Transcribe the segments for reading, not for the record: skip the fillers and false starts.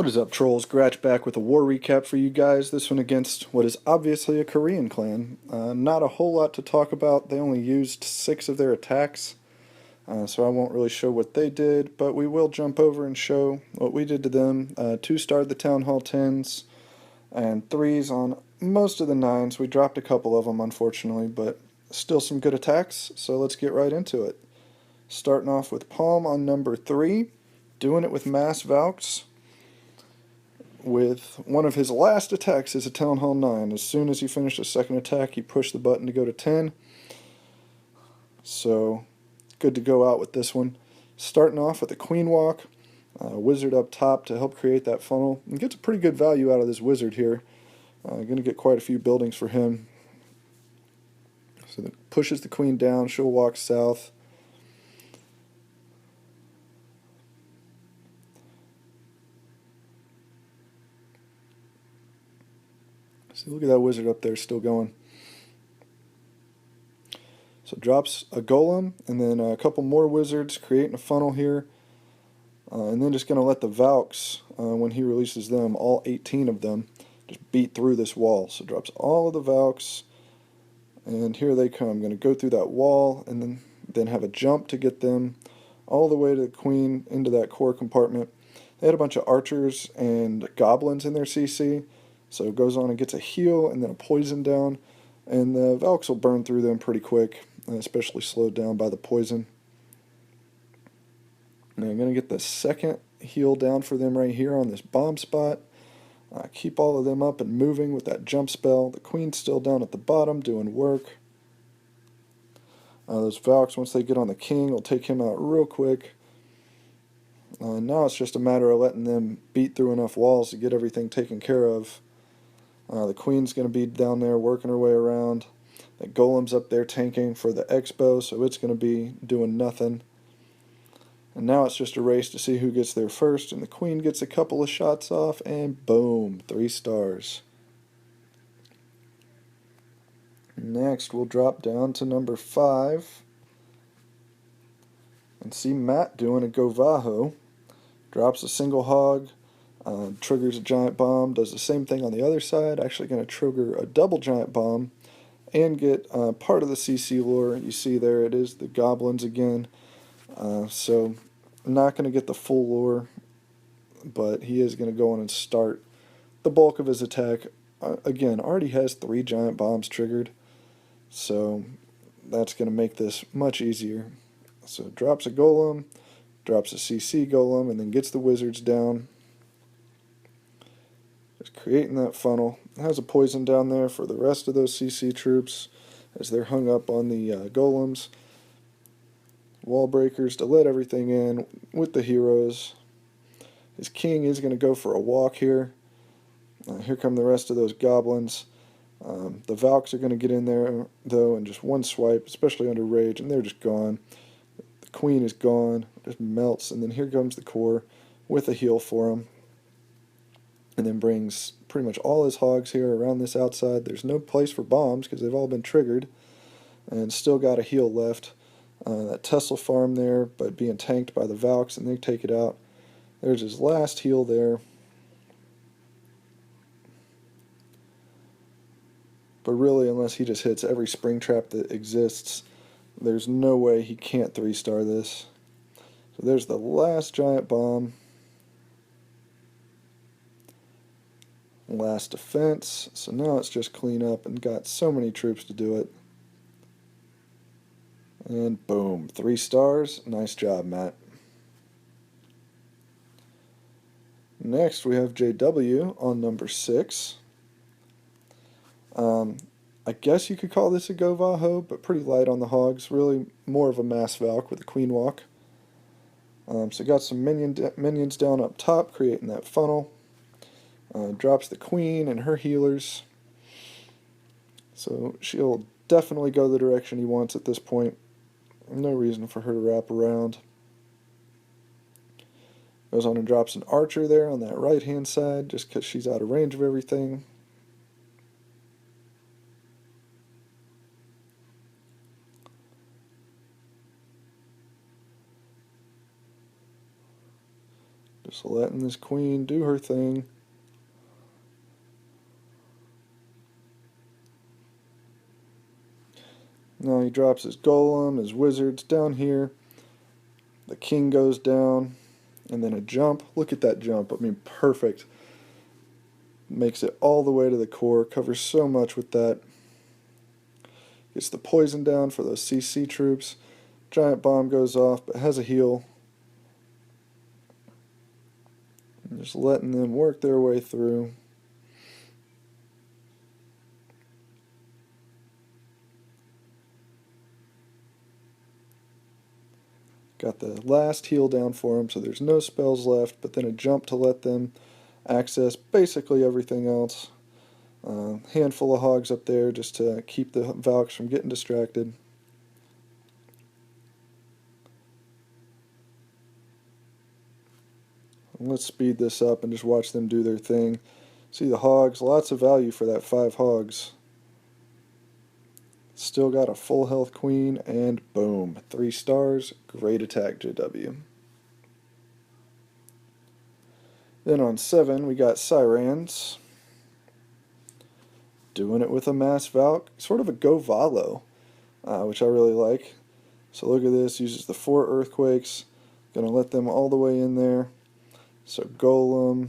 What is up, trolls? Gratch back with a war recap for you guys. This one against what is obviously a Korean clan. Not a whole lot to talk about. They only used 6 of their attacks, so I won't really show what they did, but we will jump over and show what we did to them. 2-starred the Town Hall 10s and 3s on most of the 9s. We dropped a couple of them, unfortunately, but still some good attacks, so let's get right into it. Starting off with Palm on number 3, doing it with Mass Valks. With one of his last attacks is a Town Hall 9. As soon as he finished his second attack, he pushed the button to go to 10. So, good to go out with this one. Starting off with a Queen Walk, Wizard up top to help create that funnel. And gets a pretty good value out of this Wizard here. Going to get quite a few buildings for him. So that pushes the Queen down, she'll walk south. See, look at that Wizard up there still going. So drops a Golem, and then a couple more Wizards, creating a funnel here. And then just going to let the Valks, when he releases them, all 18 of them, just beat through this wall. So drops all of the Valks, and here they come. Going to go through that wall, and then have a jump to get them all the way to the Queen into that core compartment. They had a bunch of archers and goblins in their CC. So it goes on and gets a heal and then a poison down, and the Valks will burn through them pretty quick, especially slowed down by the poison. And I'm going to get the second heal down for them right here on this bomb spot. Keep all of them up and moving with that jump spell. The Queen's still down at the bottom doing work. Those Valks, once they get on the King, will take him out real quick. Now it's just a matter of letting them beat through enough walls to get everything taken care of. The Queen's going to be down there working her way around. The Golem's up there tanking for the Expo, so it's going to be doing nothing. And now it's just a race to see who gets there first, and the Queen gets a couple of shots off, and boom, 3 stars. Next, we'll drop down to number 5 and see Matt doing a Govaho. Drops a single hog. Triggers a giant bomb, does the same thing on the other side, actually going to trigger a double giant bomb and get part of the CC lore. You see there it is, the goblins again. So not going to get the full lore, but he is going to go on and start the bulk of his attack. Again, already has 3 giant bombs triggered, so that's going to make this much easier. So drops a golem, drops a CC golem, and then gets the wizards down. Just creating that funnel. It has a poison down there for the rest of those CC troops as they're hung up on the golems. Wall breakers to let everything in with the heroes. His king is going to go for a walk here. Here come the rest of those goblins. The Valks are going to get in there, though, in just one swipe, especially under rage, and they're just gone. The Queen is gone, just melts, and then here comes the core with a heal for him. And then brings pretty much all his hogs here around this outside. There's no place for bombs because they've all been triggered. And still got a heal left. That Tesla farm there, but being tanked by the Valks, and they take it out. There's his last heal there. But really, unless he just hits every spring trap that exists, there's no way he can't 3-star this. So there's the last giant bomb. Last defense, so now it's just clean up and got so many troops to do it. And boom, 3 stars. Nice job, Matt. Next we have JW on number 6. I guess you could call this a Govaho, but pretty light on the hogs. Really more of a Mass Valk with a Queen Walk. So got some minions down up top, creating that funnel. Drops the Queen and her healers. So she'll definitely go the direction he wants at this point. No reason for her to wrap around. Goes on and drops an archer there on that right hand side just because she's out of range of everything. Just letting this queen do her thing. Now he drops his golem, his wizards down here. The king goes down, and then a jump. Look at that jump. I mean, perfect. Makes it all the way to the core. Covers so much with that. Gets the poison down for those CC troops. Giant bomb goes off, but has a heal. And just letting them work their way through. Got the last heal down for them, so there's no spells left, but then a jump to let them access basically everything else. Handful of hogs up there just to keep the Valks from getting distracted. Let's speed this up and just watch them do their thing. See the hogs, lots of value for that 5 hogs. Still got a full health queen, and boom, 3 stars. Great attack, JW. Then on 7, we got Sirens. Doing it with a mass Valk, sort of a Go Valo, which I really like. So look at this, uses the 4 earthquakes. Gonna let them all the way in there. So Golem,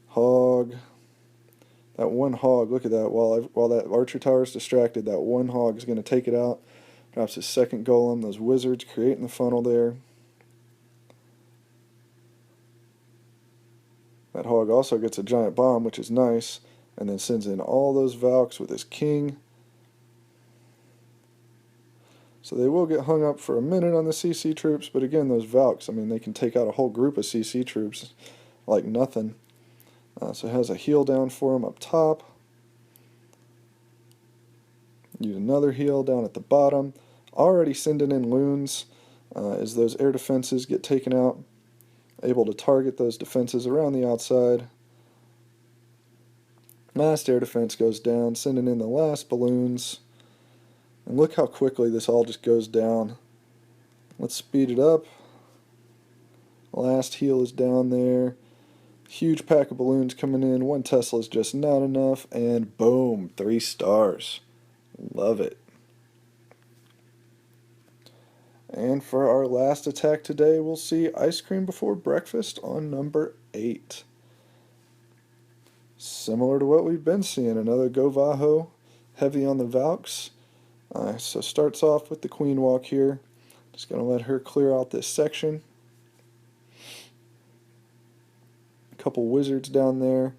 Hog. That one hog, look at that, while that archer tower is distracted, that one hog is going to take it out. Drops his second golem, those wizards creating the funnel there. That hog also gets a giant bomb, which is nice, and then sends in all those Valks with his king. So they will get hung up for a minute on the CC troops, but again, those Valks, I mean, they can take out a whole group of CC troops like nothing. So it has a heal down for him up top. Use another heal down at the bottom. Already sending in loons as those air defenses get taken out. Able to target those defenses around the outside. Last air defense goes down, sending in the last balloons. And look how quickly this all just goes down. Let's speed it up. Last heal is down there. Huge pack of balloons coming in. 1 Tesla is just not enough. And boom, 3 stars. Love it. And for our last attack today, we'll see Ice Cream Before Breakfast on number 8. Similar to what we've been seeing. Another Go Vaho, heavy on the Valks. So starts off with the Queen Walk here. Just going to let her clear out this section. Couple wizards down there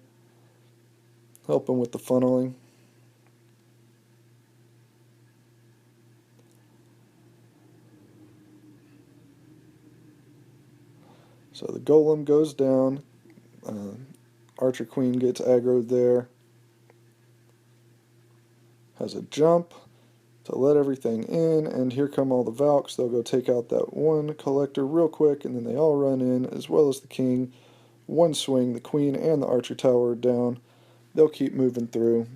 helping with the funneling. So the golem goes down. Archer Queen gets aggroed there. Has a jump to let everything in, and here come all the Valks. They'll go take out that one collector real quick, and then they all run in, as well as the king. One swing, the queen and the archer tower are down. They'll keep moving through.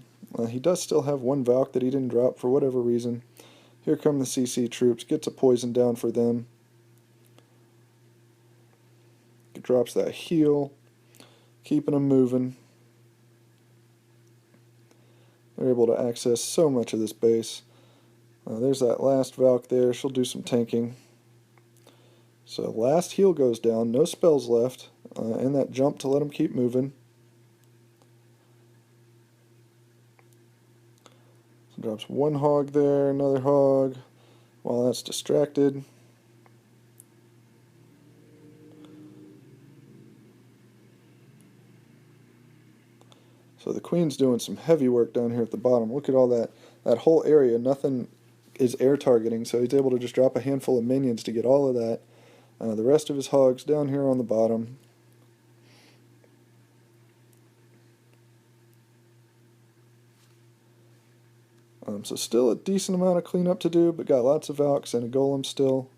He does still have 1 Valk that he didn't drop for whatever reason. Here come the CC troops. Gets a poison down for them. Drops that heal. Keeping them moving. They're able to access so much of this base. There's that last Valk there. She'll do some tanking. So last heal goes down. No spells left. And that jump to let them keep moving. So drops 1 hog there, another hog, while that's distracted. So the queen's doing some heavy work down here at the bottom. Look at all that whole area. Nothing is air targeting, so he's able to just drop a handful of minions to get all of that. The rest of his hogs down here on the bottom. So still a decent amount of cleanup to do, but got lots of Valks and a golem still.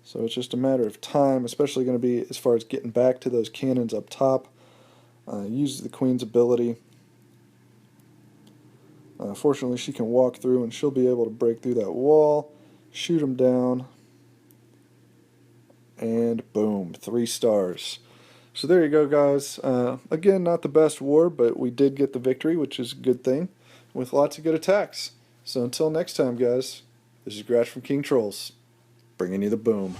So it's just a matter of time, especially going to be as far as getting back to those cannons up top. Uses the queen's ability. Fortunately, she can walk through and she'll be able to break through that wall. shoot them down, and boom, 3 stars. So there you go, guys. Again, not the best war, but we did get the victory, which is a good thing, with lots of good attacks. So until next time, guys, this is Gratch from King Trolls, bringing you the boom.